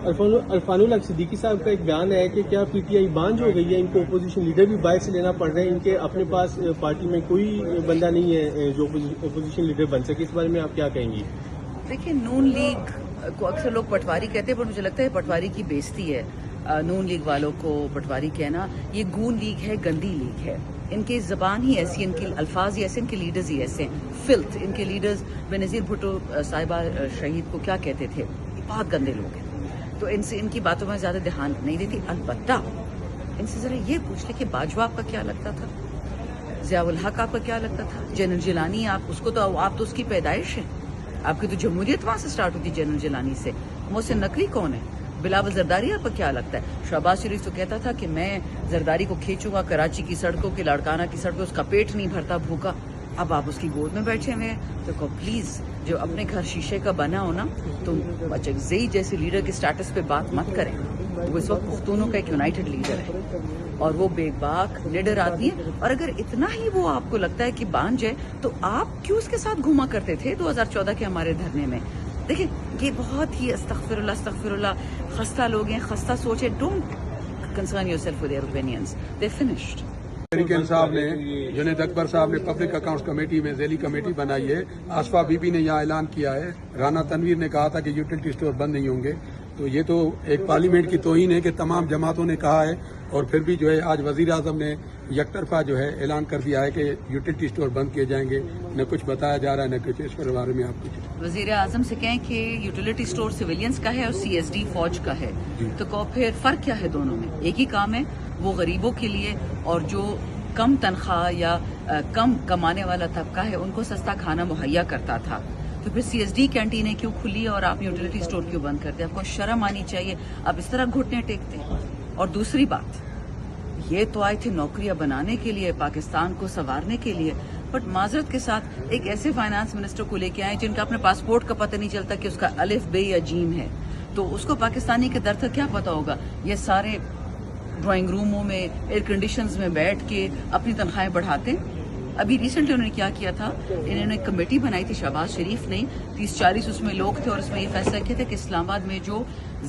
عرفان الحق صدیقی صاحب کا ایک بیان ہے کہ کیا پی ٹی آئی بانجھ ہو گئی ہے، ان کو اپوزیشن لیڈر بھی باہر سے لینا پڑ رہے ہیں، ان کے اپنے پاس پارٹی میں کوئی بندہ نہیں ہے جو اپوزیشن لیڈر بن سکے، اس بارے میں آپ کیا کہیں گی؟ دیکھیں، نون لیگ کو اکثر لوگ پٹواری کہتے ہیں، پر مجھے لگتا ہے پٹواری کی بےزتی ہے نون لیگ والوں کو پٹواری کہنا۔ یہ گون لیگ ہے، گندی لیگ ہے، ان کی زبان ہی ایسی، ان کے الفاظ ہی ایسے، ان کے لیڈرز ہی ایسے ہیں، فلتھ۔ ان کے لیڈرز بینظیر بھٹو صاحبہ شہید کو کیا کہتے تھے؟ بہت گندے لوگ ہیں، تو ان سے ان کی باتوں میں زیادہ دھیان نہیں دیتی۔ البتہ ان سے ذرا یہ پوچھ لیں کہ باجوہ آپ کا کیا لگتا تھا، ضیاء الحق آپ کا کیا لگتا تھا، جنرل جیلانی آپ تو اس کی پیدائش ہیں، آپ کی تو جمہوریت وہاں سے سٹارٹ ہوتی جنرل جیلانی سے۔ محسن نقوی کون ہے؟ بلاول زرداری آپ کا کیا لگتا ہے؟ شہباز شریف تو کہتا تھا کہ میں زرداری کو کھینچوں گا کراچی کی سڑکوں کی، لاڑکانہ کی سڑکوں، اس کا پیٹ نہیں بھرتا بھوکا۔ اب آپ اس کی گود میں بیٹھے ہوئے ہیں، تو پلیز جو اپنے گھر شیشے کا بنا ہو نا، تو زئی جیسے لیڈر کے سٹیٹس پہ بات مت کریں۔ وہ اس وقت پختونوں کا ایک یونائٹڈ لیڈر ہے اور وہ بے باک لیڈر آدمی ہے، اور اگر اتنا ہی وہ آپ کو لگتا ہے کہ بانجھ ہے، تو آپ کیوں اس کے ساتھ گھوما کرتے تھے 2014 کے ہمارے دھرنے میں؟ دیکھیں، یہ بہت ہی استغفر اللہ خستہ لوگ ہیں، خستہ سوچ ہے۔ Don't concern yourself with their opinions, they finished. طریقین صاحب نے، جنید اکبر صاحب نے پبلک اکاؤنٹس کمیٹی میں ذیلی کمیٹی بنائی ہے، آصفہ بی بی نے یہاں اعلان کیا ہے، رانا تنویر نے کہا تھا کہ یوٹیلٹی اسٹور بند نہیں ہوں گے، تو یہ تو ایک پارلیمنٹ کی توہین ہے کہ تمام جماعتوں نے کہا ہے، اور پھر بھی جو ہے آج وزیر اعظم نے یک طرفہ جو ہے اعلان کر دیا ہے کہ یوٹیلٹی اسٹور بند کیے جائیں گے، نہ کچھ بتایا جا رہا ہے نہ کچھ۔ اس کے بارے میں آپ کچھ وزیر اعظم سے کہیں کہ یوٹیلیٹی اسٹور سویلینز کا ہے اور سی ایس ڈی فوج کا ہے، تو پھر فرق کیا ہے دونوں میں؟ ایک ہی کام ہے، وہ غریبوں کے لیے، اور جو کم تنخواہ یا کم کمانے والا طبقہ ہے ان کو سستا کھانا مہیا کرتا تھا۔ تو پھر سی ایس ڈی کینٹینیں کیوں کھلی اور آپ یوٹیلیٹی اسٹور کیوں بند کرتے ہیں؟ آپ کو شرم آنی چاہیے، آپ اس طرح گھٹنے ٹیکتے ہیں۔ اور دوسری بات، یہ تو آئے تھے نوکریاں بنانے کے لیے، پاکستان کو سنوارنے کے لیے، بٹ معذرت کے ساتھ ایک ایسے فائنانس منسٹر کو لے کے آئے جن کا اپنے پاسپورٹ کا پتہ نہیں چلتا کہ اس کا الف بے یا جیم ہے، تو اس کو پاکستانی کے درد کا کیا پتا ہوگا؟ یہ سارے ڈرائنگ روموں میں ایئر کنڈیشنز میں بیٹھ کے اپنی تنخواہیں بڑھاتے ہیں۔ ابھی ریسنٹلی انہوں نے کیا تھا، انہوں نے ایک کمیٹی بنائی تھی شہباز شریف نے، 30-40 اس میں لوگ تھے، اور اس میں یہ فیصلہ کیا تھا کہ اسلام آباد میں جو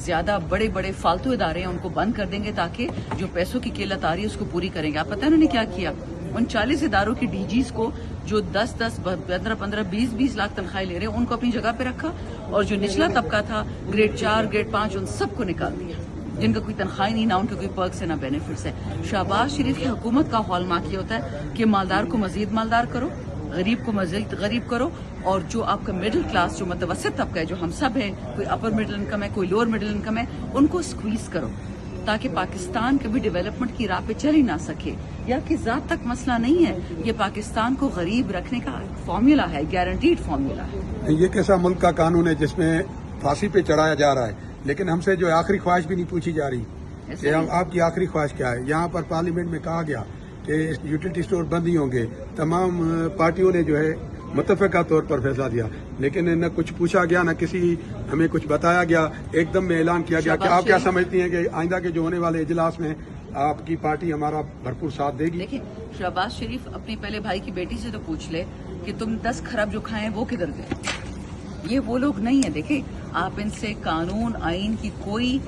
زیادہ بڑے بڑے فالتو ادارے ہیں ان کو بند کر دیں گے، تاکہ جو پیسوں کی قلت آ رہی ہے اس کو پوری کریں گے۔ آپ پتہ انہوں نے کیا کیا؟ ان 40 اداروں کی ڈی جیز کو جو 10-10, 15-15, 20-20 لاکھ تنخواہیں لے رہے ہیں ان کو اپنی جگہ پہ رکھا، اور جو نچلا طبقہ تھا گریڈ 4 گریڈ 5 ان سب کو نکال دیا، جن کا کوئی تنخواہ نہیں، نہ ان کے کوئی پرکس ہے نہ بینیفٹس ہے۔ شہباز شریف کی حکومت کا ہال مارک یہ ہوتا ہے کہ مالدار کو مزید مالدار کرو، غریب کو مزید غریب کرو، اور جو آپ کا مڈل کلاس، جو متوسط طبقہ ہے، جو ہم سب ہیں، کوئی اپر مڈل انکم ہے، کوئی لوور مڈل انکم ہے، ان کو اسکویز کرو، تاکہ پاکستان کبھی ڈیولپمنٹ کی راہ پہ چل ہی نہ سکے۔ یا کہ ذات تک مسئلہ نہیں ہے، یہ پاکستان کو غریب رکھنے کا فارمولا ہے، گارنٹیڈ فارمولا ہے۔ یہ کیسا ملک کا قانون ہے جس میں پھانسی پہ چڑھایا جا رہا ہے، لیکن ہم سے جو آخری خواہش بھی نہیں پوچھی جا رہی کہ آپ کی آخری خواہش کیا ہے؟ یہاں پر پارلیمنٹ میں کہا گیا کہ یوٹیلٹی اسٹور بند نہیں ہوں گے، تمام پارٹیوں نے جو ہے متفقہ طور پر فیصلہ دیا، لیکن نہ کچھ پوچھا گیا، نہ کسی ہمیں کچھ بتایا گیا، ایک دم میں اعلان کیا گیا کہ آپ کیا سمجھتی ہیں کہ آئندہ کے جو ہونے والے اجلاس میں آپ کی پارٹی ہمارا بھرپور ساتھ دے گی؟ دیکھیں، شہباز شریف اپنے پہلے بھائی کی بیٹی سے تو پوچھ لے کہ تم 10 خراب جو کھائے وہ کدھر گئے؟ یہ وہ لوگ نہیں ہیں۔ دیکھیں، آپ ان سے قانون آئین کی کوئی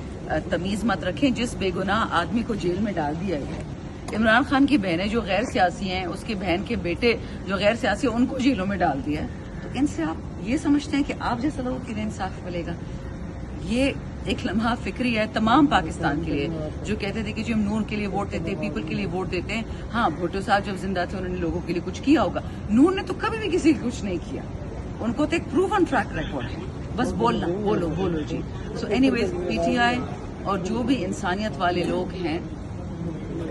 تمیز مت رکھیں، جس بے گناہ آدمی کو جیل میں ڈال دیا ہے۔ عمران خان کی بہنیں جو غیر سیاسی ہیں، اس کی بہن کے بیٹے جو غیر سیاسی ہیں، ان کو جیلوں میں ڈال دیا ہے۔ تو ان سے آپ یہ سمجھتے ہیں کہ آپ جیسا لوگوں کے لیے انصاف ملے گا؟ یہ ایک لمحہ فکری ہے تمام پاکستان کے لیے، جو کہتے تھے کہ جو ہم نون کے لیے ووٹ دیتے ہیں، پیپل کے لیے ووٹ دیتے ہیں۔ ہاں، بھٹو صاحب جب زندہ تھے انہوں نے لوگوں کے لیے کچھ کیا ہوگا، نون نے تو کبھی بھی کسی کو کچھ نہیں کیا، ان کو تو ایک پروون ٹریک ریکارڈ ہے، بس بولنا، بولو جی۔ So any ways, P T I اور جو بھی انسانیت والے لوگ ہیں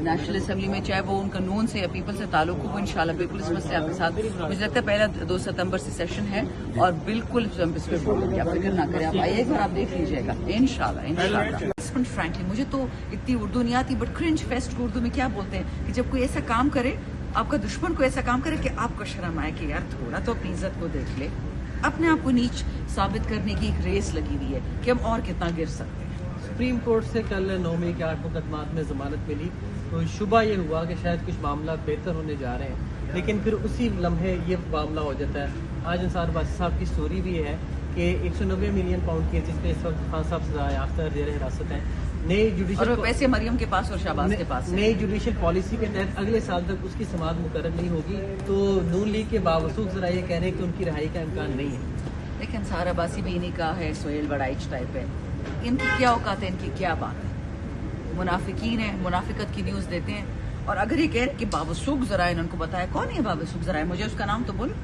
نیشنل اسمبلی میں، چاہے وہ ان کا نون سے یا پیپل سے تعلق ہو، وہ انشاءاللہ بالکل اس مسئلے آپ کے ساتھ، مجھے لگتا ہے پہلا 2 ستمبر سے سیشن ہے، اور بالکل اس پہ بولیں، آپ فکر نہ کریں، آپ آئیے گا اور آپ دیکھ لیجیے گا انشاءاللہ۔ فرینکلی مجھے تو اتنی اردو نہیں آتی، بٹ کرنج فیسٹ کو اردو میں کیا بولتے ہیں کہ جب کوئی ایسا کام کرے، آپ کا دشمن کو ایسا کام کرے کہ آپ کو شرم آئے کہ یار تھوڑا تو اپنی عزت کو دیکھ لے۔ اپنے آپ کو نیچ ثابت کرنے کی ایک ریس لگی ہوئی ہے کہ ہم اور کتنا گر سکتے ہیں۔ سپریم کورٹ سے کل 9 مئی کے 8 مقدمات میں ضمانت ملی، تو شبہ یہ ہوا کہ شاید کچھ معاملات بہتر ہونے جا رہے ہیں، لیکن پھر اسی لمحے یہ معاملہ ہو جاتا ہے۔ آج انصار باسی صاحب کی سٹوری بھی ہے کہ 190 ملین پاؤنڈ کی جس پہ اس وقت خان صاحب سزائے یافتہ زیر حراست ہیں. نئی اور وہ جوڈیشل پیسے مریم کے پاس اور شہباز کے پاس ہیں. نئی جوڈیشل پالیسی کے تحت اگلے سال تک اس کی سماعت مقرر نہیں ہوگی, تو نون لیگ کے باوسوخ ذرا یہ کہہ رہے ہیں کہ ان کی رہائی کا امکان نہیں ہے. لیکن سارا باسی بھی انہیں کا ہے, سہیل بڑائچ ٹائپ ہے, ان کی کیا اوقات ہے, ان کی کیا بات ہے. منافقین ہیں, منافقت کی نیوز دیتے ہیں. اور اگر یہ کہہ کہ باوسوخ ذرائع ان کو بتایا, کون ہے باوسوخ ذرائع, مجھے اس کا نام تو بولو.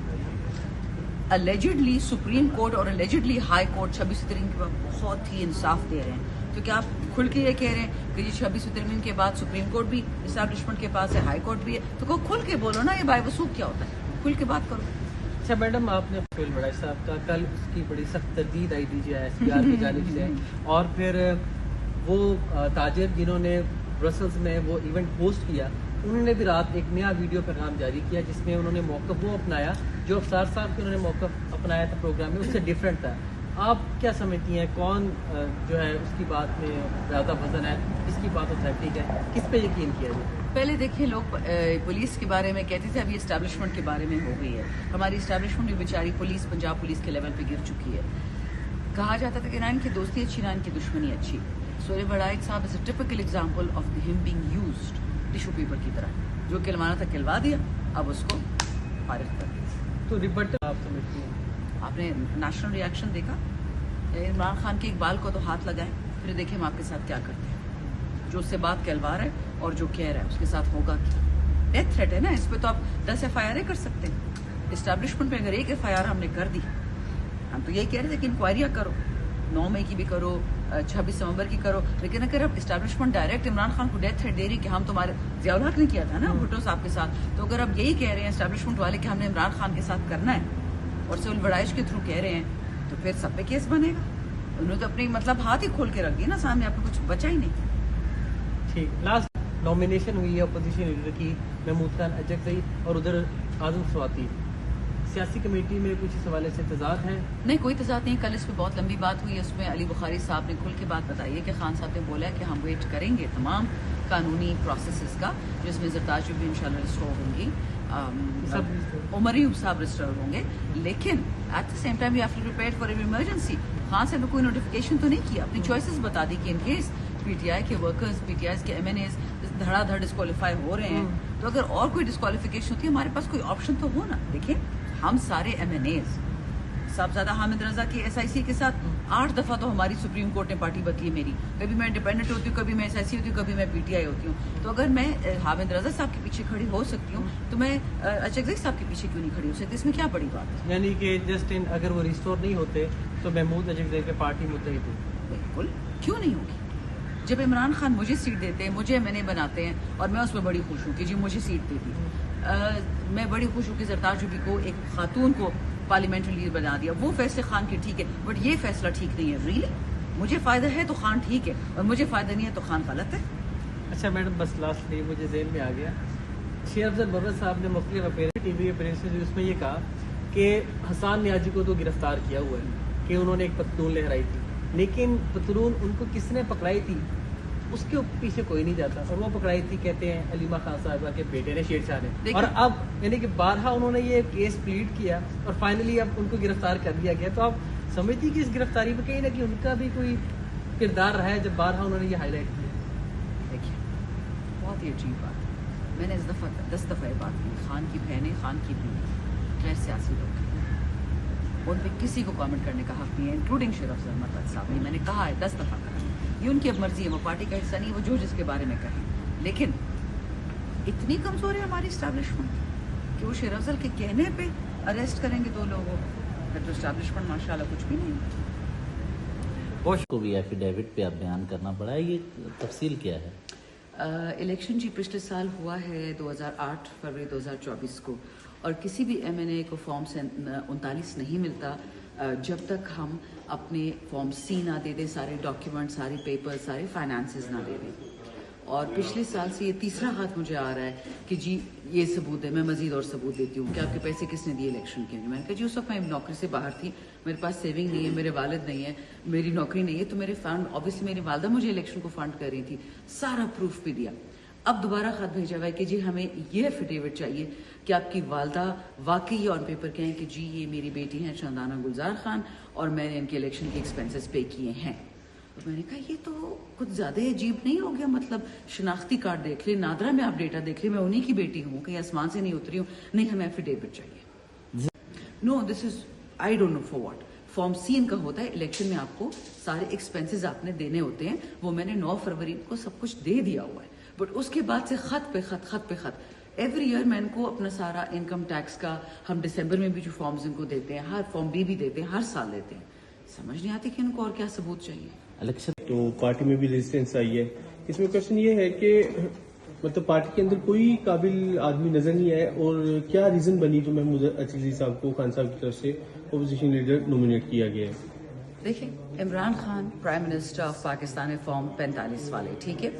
اللیجڈلی سپریم کورٹ اور اللیجڈلی ہائی کورٹ 26 ترمیم کے بعد بہت ہی انصاف دے رہے ہیں. تو کیا آپ کھل کے یہ کہہ رہے ہیں کہ یہ 26 ترمیم کے بعد سپریم کورٹ بھی اسٹیبلشمنٹ کے پاس ہے, ہائی کورٹ بھی ہے, تو کھل کے بولو نا یہ باوسوخ کیا ہوتا ہے, کھل کے بات کرو. اچھا میڈم, آپ نے سہیل بڑائچ صاحب کا کل اس کی بڑی سخت تردید آئی DGI کی جانب سے, اور پھر وہ تاجر جنہوں نے برسلز میں وہ ایونٹ ہوسٹ کیا, انہوں نے بھی رات ایک نیا ویڈیو پیغام جاری کیا جس میں انہوں نے موقف وہ اپنایا جو افسار صاحب کے انہوں نے موقف اپنایا تھا پروگرام میں, اس سے ڈفرینٹ تھا. آپ کیا سمجھتی ہیں کون جو ہے اس کی بات میں زیادہ وزن ہے, کس کی بات اوتھینٹک ہے, کس پہ یقین کیا جائے؟ پہلے دیکھیں, لوگ پولیس کے بارے میں کہتے تھے, اب یہ اسٹیبلشمنٹ کے بارے میں ہو گئی ہے. ہماری اسٹیبلشمنٹ بھی بیچاری پولیس, پنجاب پولیس کے لیول پہ گر چکی ہے. کہا جاتا تھا کہ نہ ان کی دوستی اچھی, نہ ان کی دشمنی اچھی. سہیل بڑائچ صاحب از اے ٹپیکل ایگزامپل آف ہم بینگ یوزڈ ٹیشو پیپر کی طرح. جو کلوانا تھا کلوا دیا, اب اس کو فارغ کر دیا. تو ریبٹل آپ سمجھتی ہیں؟ آپ نے نیشنل ریئیکشن دیکھا, عمران خان کے اقبال کو تو ہاتھ لگائیں, پھر دیکھیں ہم آپ کے ساتھ کیا کرتے ہیں. جو اس سے بات کہلوا رہا ہے اور جو کہہ رہا ہے اس کے ساتھ ہوگا کیا. ڈیتھ تھریٹ ہے نا, اس پہ تو آپ 10 FIR کر سکتے ہیں. اسٹیبلشمنٹ میں اگر ایک FIR ہم نے کر دی, ہم تو یہی کہہ رہے تھے کہ انکوائریاں کرو, 9 مئی کی بھی کرو, 26 نومبر کی کرو. لیکن اگر اب اسٹیبلشمنٹ ڈائریکٹ عمران خان کو ڈیتھ تھریٹ دے رہی کہ ہم تمہارے, ضیاء الحق نے کیا تھا نا بھٹو صاحب کے ساتھ, تو اگر اب یہی کہہ رہے ہیں اسٹیبلشمنٹ والے کہ ہم نے عمران خان کے ساتھ کرنا ہے اور سہیل بڑائچ کے تھرو کہہ رہے ہیں, تو پھر سب پہ کیس بنے گا. انہوں نے تو اپنی مطلب ہاتھ ہی کھول کے رکھ دیا نا سامنے, آپ کو کچھ بچا ہی نہیں. ٹھیک, لاسٹ نامینیشن ہوئی ہے اپوزیشن لیڈر کی, محمود خان اجگزئی اور ادھر اعظم سواتی. سیاسی کمیٹی میں کچھ اس حوالے سے تضاد ہے؟ نہیں, کوئی تضاد نہیں. کل اس پہ بہت لمبی بات ہوئی ہے, اس میں علی بخاری صاحب نے کھل کے بات بتائی ہے کہ خان صاحب نے بولا ہے کہ ہم ویٹ کریں گے تمام قانونی پروسیسز کا, جس میں زرتاج بھی انشاءاللہ ریسٹور ہوں گی, عمر ایوب صاحب ریسٹور ہوں گے, لیکن at the same time you have to prepare for every emergency. Khan صاحب نے کوئی نوٹیفیکیشن تو نہیں کیا, اپنی چوائسیز بتا دی کہ ان کیس PTI کے ورکرز, PTI کے MNAs دھڑا دھڑ ڈسکوالیفائی ہو رہے ہیں, تو اگر اور کوئی ڈسکوالیفیکیشن ہوتی ہے ہمارے پاس کوئی آپشن تو ہو نا. دیکھیں, ہم سارے MNAs, صاحبزادہ حامد رضا کی SIC کے ساتھ 8 دفعہ تو ہماری سپریم کورٹ نے پارٹی بدلی ہے میری. کبھی میں انڈیپینڈنٹ ہوتی ہوں, کبھی میں SIC ہوتی ہوں, کبھی میں PTI ہوتی ہوں. تو اگر میں حامد رضا صاحب کے پیچھے کھڑی ہو سکتی ہوں, تو میں اجگزئی صاحب کے پیچھے کیوں نہیں کھڑی ہو سکتی؟ اس میں کیا بڑی بات ہے؟ یعنی کہ جسٹ اگر وہ ریسٹور نہیں ہوتے تو محمود اجگزئی کے پارٹی متحد ہوئی. بالکل, کیوں نہیں ہوگی. جب عمران خان مجھے سیٹ دیتے ہیں, مجھے MNA بناتے ہیں, اور میں اس میں بڑی خوش ہوں کہ جی مجھے سیٹ دے دی. میں بڑی خوش ہوں کہ زرتاج بھی کو, ایک خاتون کو پارلیمنٹری لیڈر بنا دیا. وہ فیصلے خان کے ٹھیک ہے, بٹ یہ فیصلہ ٹھیک نہیں ہے. ریلی مجھے فائدہ ہے تو خان ٹھیک ہے, اور مجھے فائدہ نہیں ہے تو خان غلط ہے. اچھا میڈم, بس لاسٹ یہ مجھے ذہن میں آ گیا, شیر افضل برد صاحب نے مختلف TV اپیرنس میں اس میں یہ کہا کہ حسان نیازی کو تو گرفتار کیا ہوا ہے کہ انہوں نے ایک پتلون لہرائی تھی, لیکن پتلون ان کو کس نے پکڑائی تھی اس کے پیچھے کوئی نہیں جاتا, اور وہ پکڑائی تھی کہتے ہیں علیمہ خان صاحبہ کے بیٹے نے, شیر شاہ نے. اور اب یعنی کہ بارہا انہوں نے یہ کیس پلیڈ کیا اور فائنلی اب ان کو گرفتار کر دیا گیا. تو آپ سمجھتی کہ اس گرفتاری میں کہیں نہ کہ ان کا بھی کوئی کردار رہا ہے جب بارہا انہوں نے یہ ہائی لائٹ کیا؟ دیکھیے, بہت ہی عجیب بات ہے. میں نے 10 دفعہ یہ بات کی, خان کی بہنیں, خان کی بیوی غیر سیاسی لوگ ہیں, ان پہ کسی کو کامنٹ کرنے کا حق نہیں ہے, انکلوڈنگ شیر افضل مرتضی صاحب. میں نے کہا ہے 10 دفعہ کہا, یہ ان کی اب مرضی ہے, وہ پارٹی کا حصہ نہیں, وہ جو جس کے بارے میں کہیں. لیکن اتنی کمزور ہے ہماری اسٹیبلشمنٹ کہ وہ شیر افضل کے کہنے پہ اریسٹ کریں گے 2 لوگوں, پھر تو اسٹیبلشمنٹ ماشاءاللہ کچھ بھی نہیں ہے. کو بھی ایفیڈیوٹ پہ اب بیان کرنا پڑا ہے, یہ تفصیل کیا ہے؟ الیکشن جی پچھلے سال ہوا ہے 2008 فروری 2024 کو, اور کسی بھی MNA کو فارم 39 نہیں ملتا جب تک ہم اپنے فارم C نہ دے دیں, سارے ڈاکیومنٹ, سارے پیپر, سارے فائنانسز نہ دے دیں. اور پچھلے سال سے یہ تیسرا ہاتھ مجھے آ رہا ہے کہ جی یہ ثبوت ہے, میں مزید اور ثبوت دیتی ہوں کہ آپ کے پیسے کس نے دیے الیکشن کے لیے. میں نے کہا جی اس وقت میں نوکری سے باہر تھی, میرے پاس سیونگ نہیں ہے, میرے والد نہیں ہے, میری نوکری نہیں ہے, تو میرے فنڈ, obviously میری والدہ مجھے الیکشن کو فنڈ کر رہی تھی, سارا پروف بھی دیا. اب دوبارہ خط بھیجا ہوا ہے کہ جی ہمیں یہ ایفیڈیوٹ چاہیے کہ آپ کی والدہ واقعی آن پیپر کہیں کہ جی یہ میری بیٹی ہیں چندانہ گلزار خان اور میں نے ان کے الیکشن کے ایکسپینسز پے کیے ہیں. تو میں نے کہا یہ تو کچھ زیادہ عجیب نہیں ہو گیا؟ مطلب شناختی کارڈ دیکھ لیں, نادرا میں آپ ڈیٹا دیکھ لیں, میں انہی کی بیٹی ہوں, کہیں آسمان سے نہیں اتری ہوں. نہیں, ہمیں ایفیڈیوٹ چاہیے. No, this is I don't know for what. Form C ان کا ہوتا ہے, الیکشن میں آپ کو سارے ایکسپینسز آپ نے دینے ہوتے ہیں, وہ میں نے 9 فروری کو سب کچھ دے دیا ہوا ہے. بٹ اس کے بعد سے خط پہ خط ایوری ایئر میں ان کو اپنا سارا انکم ٹیکس کا, ہم دسمبر میں بھی جو فارمز ان کو دیتے ہیں, ہر فارم بھی دیتے ہیں, ہر سال دیتے ہیں. سمجھ نہیں آتی کہ ان کو اور کیا ثبوت چاہیے. الیکشن تو پارٹی میں بھی ریزسٹنس آئی ہے. اس میں کوشچن یہ ہے کہ مطلب پارٹی کے اندر کوئی قابل آدمی نظر نہیں آئے, اور کیا ریزن بنی جو محمود عزیزی صاحب کو خان صاحب کی طرف سے اپوزیشن لیڈر نومینیٹ کیا گیا ہے؟ دیکھیں, Imran Khan prime minister of Pakistan ہے, فارم 45 والے, ٹھیک ہے,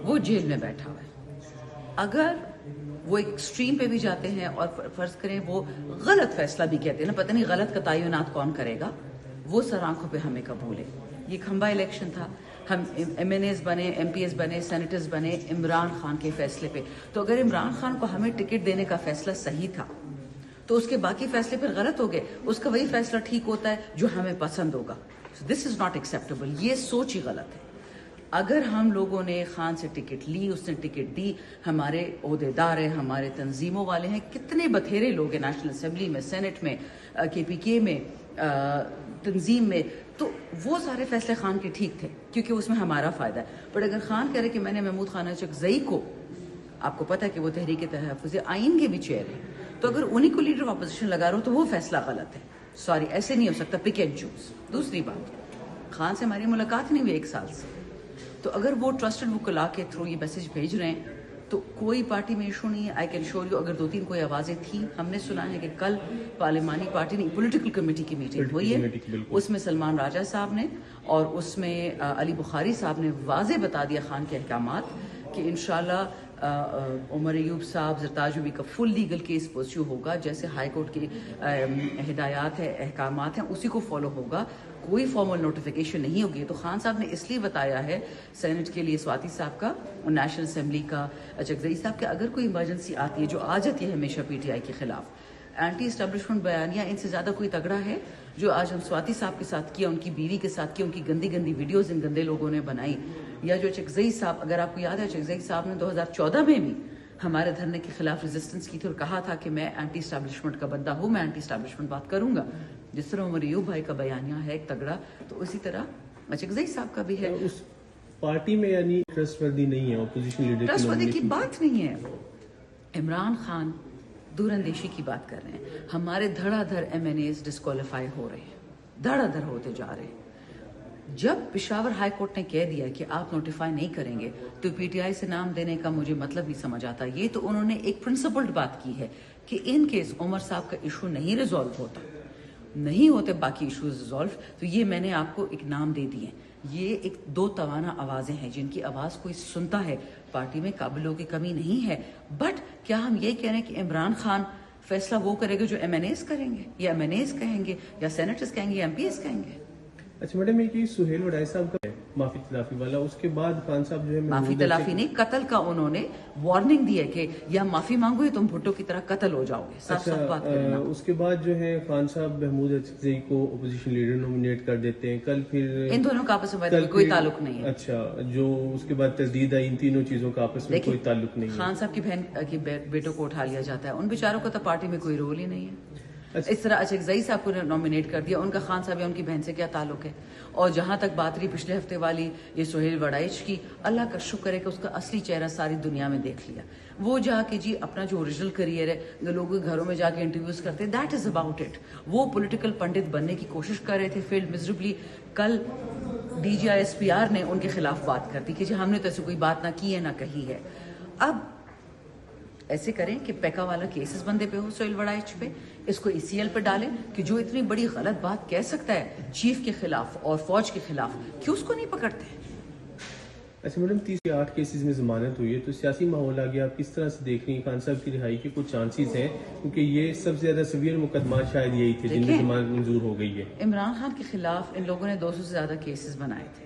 وہ جیل میں بیٹھا ہوا ہے. اگر وہ ایکسٹریم پہ بھی جاتے ہیں اور فرض کریں وہ غلط فیصلہ بھی کہتے ہیں نا, پتہ نہیں غلط کا تعینات کون کرے گا, وہ سر آنکھوں پہ ہمیں قبول ہے. یہ کھمبا الیکشن تھا, ہم ایم این ایز بنے, ایم پی ایس بنے, سینیٹرز بنے عمران خان کے فیصلے پہ. تو اگر عمران خان کو ہمیں ٹکٹ دینے کا فیصلہ صحیح تھا تو اس کے باقی فیصلے پھر غلط ہو گئے. اس کا وہی فیصلہ ٹھیک ہوتا ہے جو ہمیں پسند ہوگا. دس از ناٹ ایکسیپٹیبل. یہ سوچ ہی غلط ہے. اگر ہم لوگوں نے خان سے ٹکٹ لی, اس نے ٹکٹ دی, ہمارے عہدیدار ہیں, ہمارے تنظیموں والے ہیں, کتنے بتھیرے لوگ ہیں نیشنل اسمبلی میں, سینٹ میں, کے پی کے میں, تنظیم میں, تو وہ سارے فیصلے خان کے ٹھیک تھے کیونکہ اس میں ہمارا فائدہ ہے. بٹ اگر خان کہہ رہے کہ میں نے محمود خان اچکزئی کو, آپ کو پتا ہے کہ وہ تحریک تحفظ آئین کے بھی چیئر ہیں, تو اگر انہی کو لیڈر آف اپوزیشن لگا رہا ہو تو وہ فیصلہ غلط ہے. سوری, ایسے نہیں ہو سکتا پک اینڈ چوز. دوسری بات, خان سے ہماری ملاقات نہیں ہوئی 1 سال سے, تو اگر وہ ٹرسٹڈ وکلاء کے تھرو یہ میسج بھیج رہے ہیں تو کوئی پارٹی میں ایشو نہیں ہے. آئی کین شور یو, اگر 2-3 کوئی آوازیں تھیں, ہم نے سنا ہے کہ کل پارلیمانی پارٹی نے پولیٹیکل کمیٹی کی میٹنگ ہوئی ہے, اس میں سلمان راجہ صاحب نے اور اس میں علی بخاری صاحب نے واضح بتا دیا خان کے احکامات کہ انشاءاللہ عمر ایوب صاحب زرتاج بیوی کا فل لیگل کیس پرسیو ہوگا, جیسے ہائی کورٹ کی ہدایات ہیں, احکامات ہیں, اسی کو فالو ہوگا. کوئی فارمل نوٹیفیکیشن نہیں ہوگی. تو خان صاحب نے اس لیے بتایا ہے سینٹ کے لیے سواتی صاحب کا اور نیشنل اسمبلی کا اچکزئی صاحب کہ اگر کوئی ایمرجنسی آتی ہے, جو آ جاتی ہے ہمیشہ پی ٹی آئی کے خلاف, اینٹی اسٹیبلشمنٹ بیانیہ ان سے زیادہ کوئی تگڑا ہے جو آج ہم سواتی صاحب کے ساتھ کیا, ان کی بیوی کے ساتھ کیا, ان کی گندی گندی ویڈیوز ان گندے لوگوں نے بنائی, یا جو اچکزئی صاحب, اگر آپ کو یاد ہے اچکزئی صاحب نے 2014 میں بھی ہمارے دھرنے کے خلاف ریزسٹنس کی تھی اور کہا تھا کہ میں اینٹی اسٹیبلشمنٹ کا بندہ ہوں, میں اینٹی اسٹیبلشمنٹ بات کروں گا. جس طرح عمر ایوب بھائی کا بیانیہ ہے ایک تگڑا, تو اسی طرح اچکزئی صاحب کا بھی ہے. اس پارٹی میں یعنی ٹرسٹ وردی نہیں ہے اپوزیشن لیڈر ٹرسٹ وردی کی بات نہیں ہے. عمران خان دور اندیشی کی بات کر رہے ہیں, ہمارے دھڑا دھڑ ایم این ایز ڈسکوالیفائی ہو رہے ہیں, دھڑا دھڑ ہوتے جا رہے ہیں. جب پشاور ہائی کورٹ نے کہہ دیا کہ آپ نوٹیفائی نہیں کریں گے تو پی ٹی آئی سے نام دینے کا مجھے مطلب نہیں سمجھ آتا. یہ تو انہوں نے ایک پرنسپلڈ بات کی ہے کہ ان کیس عمر صاحب کا ایشو نہیں ریزالو ہوتا, نہیں ہوتے باقی ایشوز ریزالو, تو یہ میں نے آپ کو ایک نام دے دیے. یہ ایک 2 توانا آوازیں ہیں جن کی آواز کوئی سنتا ہے. پارٹی میں قابلوں کی کمی نہیں ہے, بٹ کیا ہم یہ کہہ رہے ہیں کہ عمران خان فیصلہ وہ کرے گا جو ایم این ایز کریں گے, یا ایم این ایز کہیں گے, یا سینیٹرز کہیں گے, یا ایم پی ایس کہیں گے؟ اچھا میڈم, یہ سہیل وڈائی صاحب کا معافی تلافی والا, اس کے بعد خان صاحب جو ہے معافی تلافی نہیں, قتل کا انہوں نے وارننگ دی ہے کہ یا معافی مانگو یا تم بھٹو کی طرح قتل ہو جاؤ گے. صاف صاف بات کرنا. اس کے بعد جو ہے خان صاحب محمود عزیزی کو اپوزیشن لیڈر نومینیٹ کر دیتے ہیں. کل پھر ان دونوں کا آپس میں کوئی تعلق نہیں ہے. اچھا, جو اس کے بعد تجدید آئی, ان تینوں چیزوں کا آپس میں کوئی تعلق نہیں ہے. خان صاحب کی بہن کی بیٹوں کو اٹھا لیا جاتا ہے, ان بیچاروں کو تو پارٹی میں کوئی رول ہی نہیں ہے. اس طرح اچکزئی صاحب کو نومینیٹ کر دیا, ان کا خان صاحب یا ان کی بہن سے کیا تعلق ہے. اور جہاں تک بات رہی پچھلے ہفتے والی یہ سہیل وڈائچ کی, اللہ کا شکر ہے کہ اس کا اصلی چہرہ ساری دنیا میں دیکھ لیا. وہ جا کے جی اپنا جو اوریجنل کریئر ہے, لوگوں کے گھروں میں جا کے انٹرویوز کرتے, دیٹ از اباؤٹ اٹ. وہ پولیٹیکل پنڈت بننے کی کوشش کر رہے تھے, فیلڈ میزربلی. کل D G I S P R نے ان کے خلاف بات کر دی کہ جی ہم نے تو ایسے کوئی بات نہ کی ہے نہ کہی ہے. اب ایسے کریں کہ پیکا والا کیسز بندے پہ ہو, سہیل وڈائچ پہ, اس کو ای سی ایل پہ ڈالیں کہ جو اتنی بڑی غلط بات کہہ سکتا ہے چیف کے خلاف اور فوج کے خلاف, کیوں اس کو نہیں پکڑتے؟ اچھا میڈم, 38 کیسز میں ضمانت ہوئی ہے, تو سیاسی ماحول آ گیا, آپ کس طرح سے دیکھ رہی ہیں خان صاحب کی رہائی کے کچھ چانسز ہیں, کیونکہ یہ سب سے زیادہ سیویئر مقدمات شاید یہی تھے جن میں ضمانت منظور ہو گئی ہے. عمران خان کے خلاف ان لوگوں نے 200 سے زیادہ کیسز بنائے تھے,